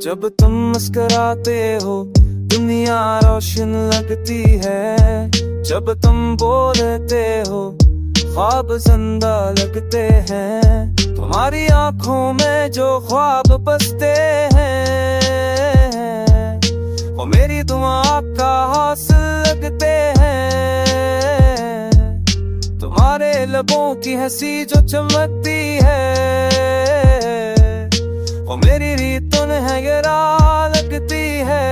जब तुम मुस्कुराते हो दुनिया रोशन लगती है। जब तुम बोलते हो ख्वाब जिंदा लगते हैं। तुम्हारी आंखों में जो ख्वाब बसते हैं वो मेरी दुआ का हासिल लगते हैं। तुम्हारे लबों की हंसी जो चमकती है वो मेरी रीतों है गिरा लगती है।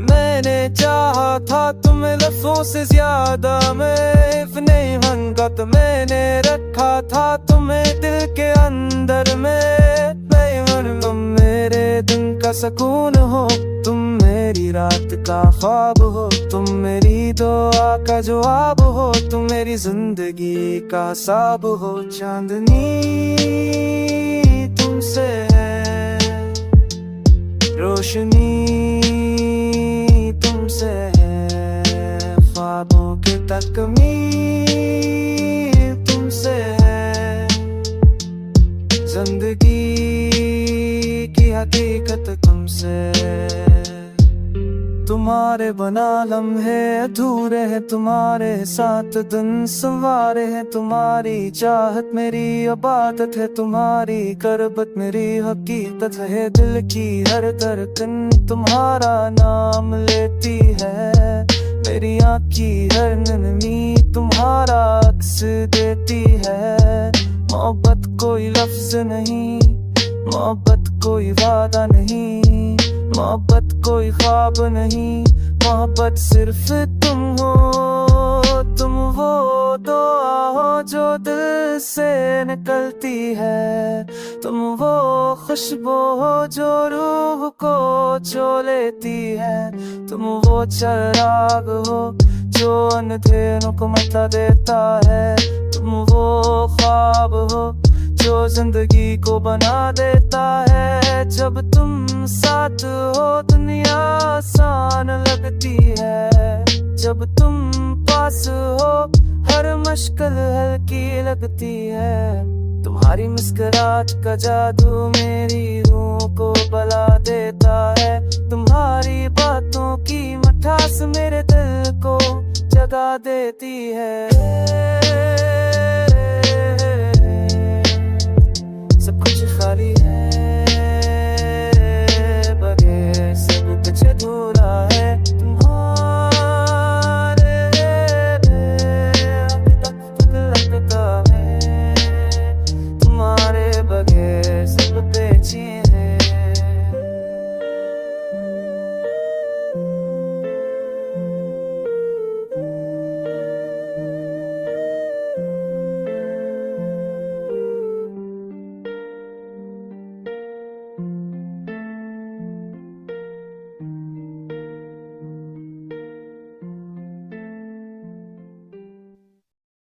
मैंने चाहा था तुम्हें लफ्ज़ों से ज्यादा, मैं इतने मंगा तो मैंने रखा था तुम्हें दिल के अंदर में। तुम मेरे दिन का सुकून हो, तुम मेरी रात का ख्वाब हो, तुम मेरी दुआ का जवाब हो, तुम मेरी जिंदगी का हिसाब हो। चांदनी तुमसे है, रोशनी तुमसे है, ख्वाबों की तकमील तुमसे है, जिंदगी की हकीकत तुमसे। तुम्हारे बना लम्हे अधूरे हैं, तुम्हारे साथ दिन संवारे हैं। तुम्हारी चाहत मेरी इबादत है, तुम्हारी करबत मेरी हकीकत है। दिल की हर धड़कन तुम्हारा नाम लेती है, मेरी आँख की हर नरमी तुम्हारा अक्स देती है। मोहब्बत कोई लफ्ज नहीं, मोहब्बत कोई वादा नहीं, मोहब्बत कोई ख्वाब नहीं, मोहब्बत सिर्फ तुम हो। तुम वो दुआ हो जो दिल से निकलती है, तुम वो खुशबू हो जो रूह को चो लेती है। तुम वो चिराग हो जो अंधेरों को मिटा देता है, तुम वो ख्वाब हो जो जिंदगी को बना देता है। जब तुम साथ हो दुनिया आसान लगती है, जब तुम पास हो हर मुश्किल हल्की लगती है। तुम्हारी मुस्कुराहट का जादू मेरी रूह को बला देता है, तुम्हारी बातों की मिठास मेरे दिल को जगा देती है। सब कुछ खाली है।